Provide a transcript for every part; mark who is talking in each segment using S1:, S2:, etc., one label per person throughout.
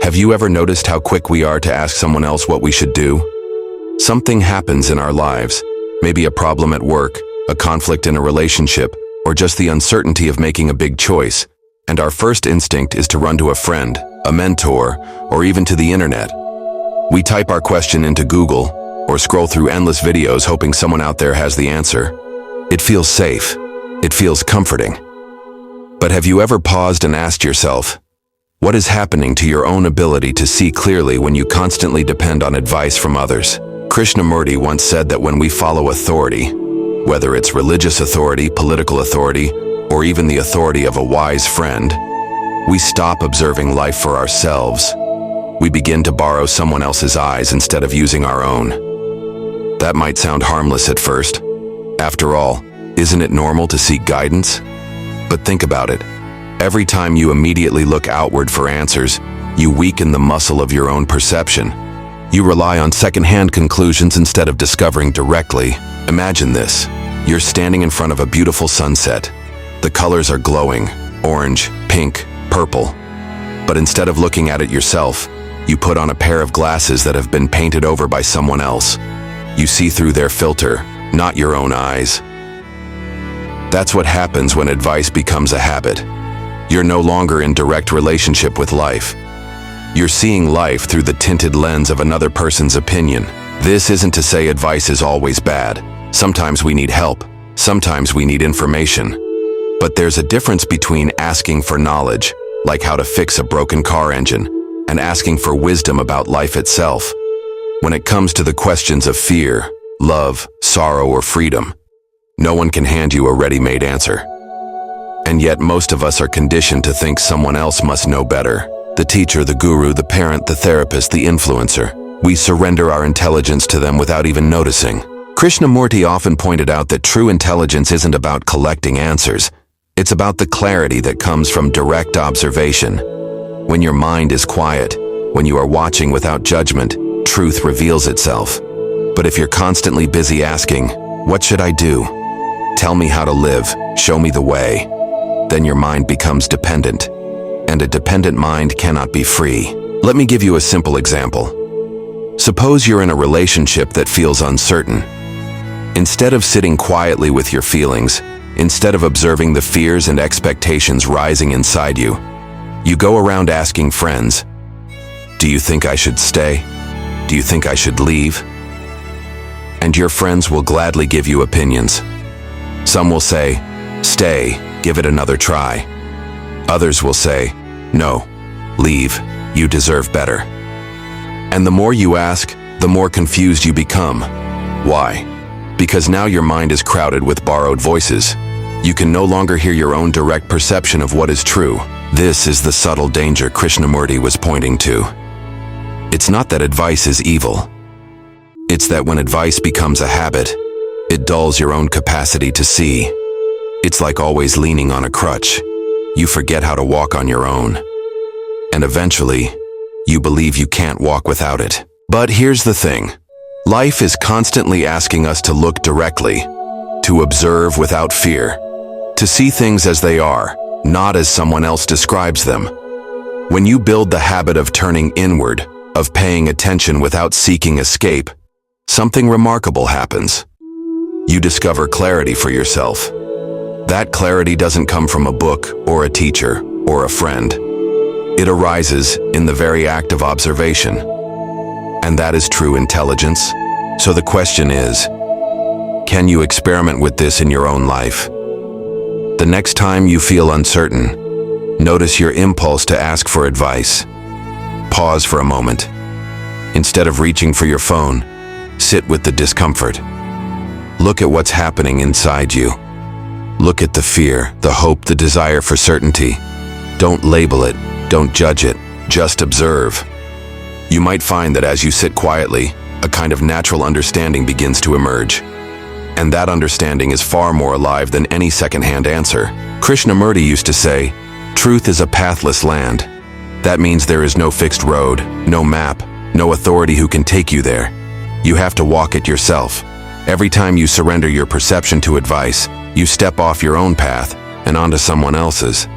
S1: Have you ever noticed how quick we are to ask someone else what we should do? Something happens in our lives, maybe a problem at work, a conflict in a relationship, or just the uncertainty of making a big choice, and our first instinct is to run to a friend, a mentor, or even to the internet. We type our question into Google, or scroll through endless videos hoping someone out there has the answer. It feels safe. It feels comforting. But have you ever paused and asked yourself, what is happening to your own ability to see clearly when you constantly depend on advice from others? Krishnamurti once said that when we follow authority, whether it's religious authority, political authority, or even the authority of a wise friend, we stop observing life for ourselves. We begin to borrow someone else's eyes instead of using our own. That might sound harmless at first. After all, isn't it normal to seek guidance? But think about it. Every time you immediately look outward for answers, you weaken the muscle of your own perception. You rely on second-hand conclusions instead of discovering directly. Imagine this. You're standing in front of a beautiful sunset. The colors are glowing, orange, pink, purple. But instead of looking at it yourself, you put on a pair of glasses that have been painted over by someone else. You see through their filter, not your own eyes. That's what happens when advice becomes a habit. You're no longer in direct relationship with life. You're seeing life through the tinted lens of another person's opinion. This isn't to say advice is always bad. Sometimes we need help. Sometimes we need information. But there's a difference between asking for knowledge, like how to fix a broken car engine, and asking for wisdom about life itself. When it comes to the questions of fear, love, sorrow, or freedom, no one can hand you a ready-made answer. And yet most of us are conditioned to think someone else must know better. The teacher, the guru, the parent, the therapist, the influencer. We surrender our intelligence to them without even noticing. Krishnamurti often pointed out that true intelligence isn't about collecting answers. It's about the clarity that comes from direct observation. When your mind is quiet, when you are watching without judgment, truth reveals itself. But if you're constantly busy asking, what should I do? Tell me how to live, show me the way. Then your mind becomes dependent, and a dependent mind cannot be free. Let me give you a simple example. Suppose you're in a relationship that feels uncertain. Instead of sitting quietly with your feelings, instead of observing the fears and expectations rising inside you, you go around asking friends, do you think I should stay? Do you think I should leave? And your friends will gladly give you opinions. Some will say, stay. Give it another try. Others will say, no, leave, you deserve better. And the more you ask, the more confused you become. Why? Because now your mind is crowded with borrowed voices. You can no longer hear your own direct perception of what is true. This is the subtle danger Krishnamurti was pointing to. It's not that advice is evil. It's that when advice becomes a habit, it dulls your own capacity to see. It's like always leaning on a crutch. You forget how to walk on your own. And eventually, you believe you can't walk without it. But here's the thing. Life is constantly asking us to look directly, to observe without fear, to see things as they are, not as someone else describes them. When you build the habit of turning inward, of paying attention without seeking escape, something remarkable happens. You discover clarity for yourself. That clarity doesn't come from a book or a teacher or a friend. It arises in the very act of observation. And that is true intelligence. So the question is, can you experiment with this in your own life? The next time you feel uncertain, notice your impulse to ask for advice. Pause for a moment. Instead of reaching for your phone, sit with the discomfort. Look at what's happening inside you. Look at the fear, the hope, the desire for certainty. Don't label it, don't judge it, just observe. You might find that as you sit quietly, a kind of natural understanding begins to emerge. And that understanding is far more alive than any second-hand answer. Krishnamurti used to say, truth is a pathless land. That means there is no fixed road, no map, no authority who can take you there. You have to walk it yourself. Every time you surrender your perception to advice, you step off your own path and onto someone else's.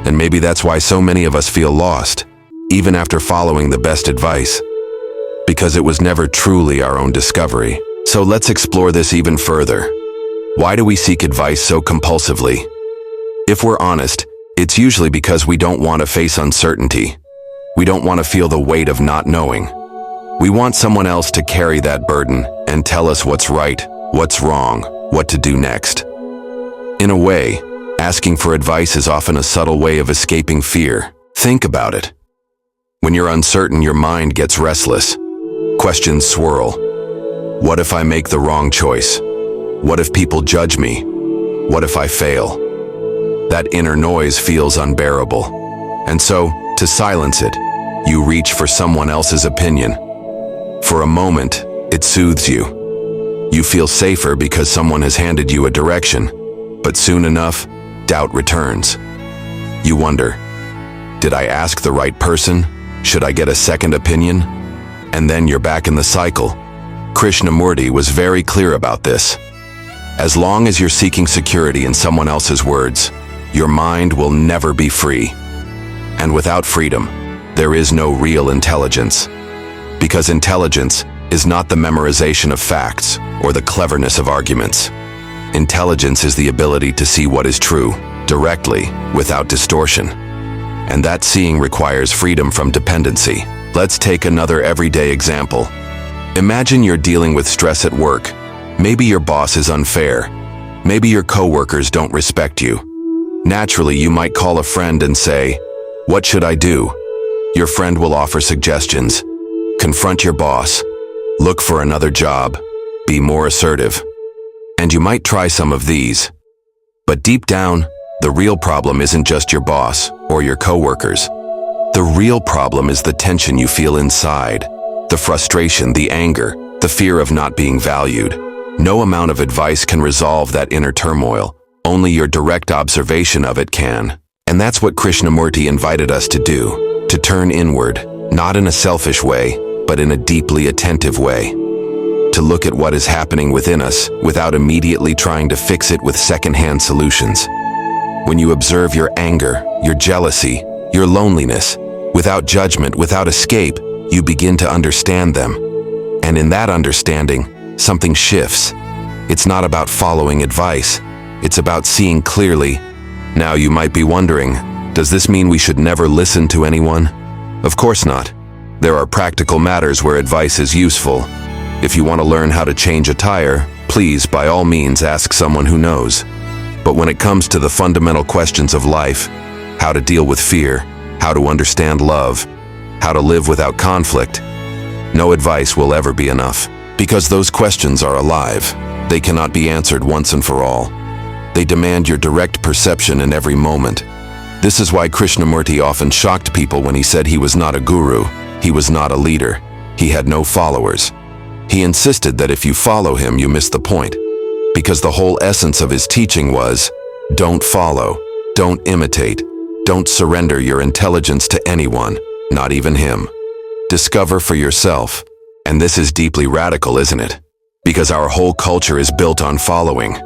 S1: And maybe that's why so many of us feel lost, even after following the best advice, because it was never truly our own discovery. So let's explore this even further. Why do we seek advice so compulsively? If we're honest, it's usually because we don't want to face uncertainty. We don't want to feel the weight of not knowing. We want someone else to carry that burden and tell us what's right, what's wrong, what to do next. In a way, asking for advice is often a subtle way of escaping fear. Think about it. When you're uncertain, your mind gets restless. Questions swirl. What if I make the wrong choice? What if people judge me? What if I fail? That inner noise feels unbearable. And so, to silence it, you reach for someone else's opinion. For a moment, it soothes you. You feel safer because someone has handed you a direction, but soon enough, doubt returns. You wonder, did I ask the right person? Should I get a second opinion? And then you're back in the cycle. Krishnamurti was very clear about this. As long as you're seeking security in someone else's words, your mind will never be free. And without freedom, there is no real intelligence. Because intelligence is not the memorization of facts or the cleverness of arguments. Intelligence is the ability to see what is true, directly, without distortion. And that seeing requires freedom from dependency. Let's take another everyday example. Imagine you're dealing with stress at work. Maybe your boss is unfair. Maybe your coworkers don't respect you. Naturally, you might call a friend and say, "What should I do?" Your friend will offer suggestions. Confront your boss. Look for another job. Be more assertive. And you might try some of these. But deep down, the real problem isn't just your boss or your coworkers. The real problem is the tension you feel inside, the frustration, the anger, the fear of not being valued. No amount of advice can resolve that inner turmoil. Only your direct observation of it can. And that's what Krishnamurti invited us to do, to turn inward, not in a selfish way, but in a deeply attentive way. To look at what is happening within us without immediately trying to fix it with second-hand solutions. When you observe your anger, your jealousy, your loneliness, without judgment, without escape, you begin to understand them. And in that understanding, something shifts. It's not about following advice. It's about seeing clearly. Now you might be wondering, does this mean we should never listen to anyone? Of course not. There are practical matters where advice is useful. If you want to learn how to change a tire, please, by all means, ask someone who knows. But when it comes to the fundamental questions of life, how to deal with fear, how to understand love, how to live without conflict, no advice will ever be enough. Because those questions are alive. They cannot be answered once and for all. They demand your direct perception in every moment. This is why Krishnamurti often shocked people when he said he was not a guru, he was not a leader, he had no followers. He insisted that if you follow him, you miss the point. Because the whole essence of his teaching was, don't follow, don't imitate, don't surrender your intelligence to anyone, not even him. Discover for yourself. And this is deeply radical, isn't it? Because our whole culture is built on following.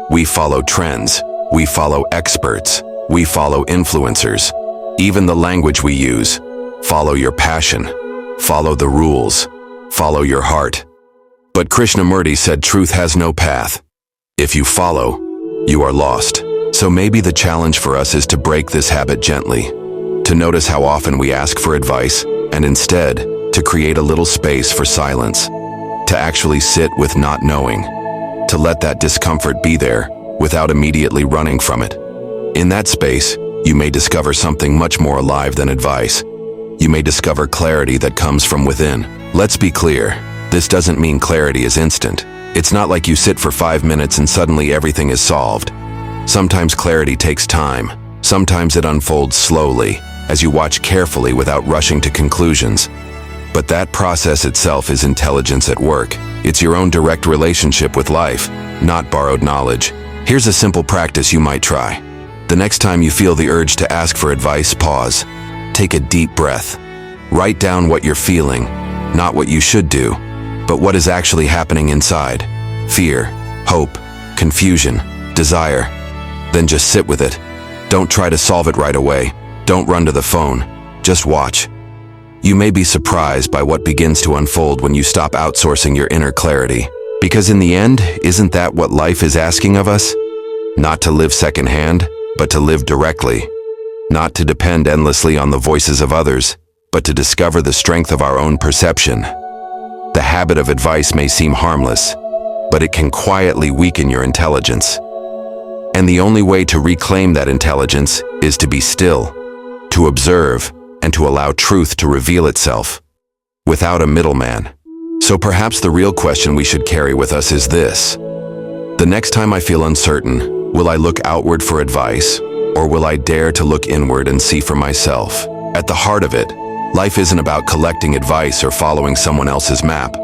S1: We follow trends, we follow experts, we follow influencers. Even the language we use. Follow your passion, follow the rules, follow your heart. But Krishnamurti said truth has no path. If you follow, you are lost. So maybe the challenge for us is to break this habit gently, to notice how often we ask for advice, and instead, to create a little space for silence, to actually sit with not knowing, to let that discomfort be there without immediately running from it. In that space, you may discover something much more alive than advice. You may discover clarity that comes from within. Let's be clear, this doesn't mean clarity is instant. It's not like you sit for 5 minutes and suddenly everything is solved. Sometimes clarity takes time. Sometimes it unfolds slowly, as you watch carefully without rushing to conclusions. But that process itself is intelligence at work. It's your own direct relationship with life, not borrowed knowledge. Here's a simple practice you might try. The next time you feel the urge to ask for advice, pause. Take a deep breath. Write down what you're feeling, not what you should do, but what is actually happening inside. Fear, hope, confusion, desire. Then just sit with it. Don't try to solve it right away. Don't run to the phone. Just watch. You may be surprised by what begins to unfold when you stop outsourcing your inner clarity. Because in the end, isn't that what life is asking of us? Not to live secondhand, but to live directly. Not to depend endlessly on the voices of others, but to discover the strength of our own perception. The habit of advice may seem harmless, but it can quietly weaken your intelligence. And the only way to reclaim that intelligence is to be still, to observe, and to allow truth to reveal itself, without a middleman. So perhaps the real question we should carry with us is this. The next time I feel uncertain, will I look outward for advice, or will I dare to look inward and see for myself? At the heart of it, life isn't about collecting advice or following someone else's map.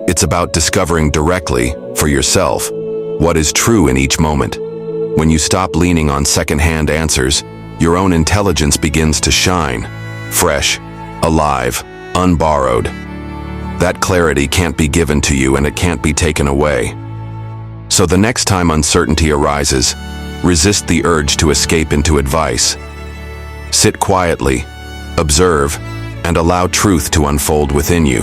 S1: It's about discovering directly, for yourself, what is true in each moment. When you stop leaning on second-hand answers, your own intelligence begins to shine, fresh, alive, unborrowed. That clarity can't be given to you and it can't be taken away. So the next time uncertainty arises, resist the urge to escape into advice. Sit quietly, observe, and allow truth to unfold within you.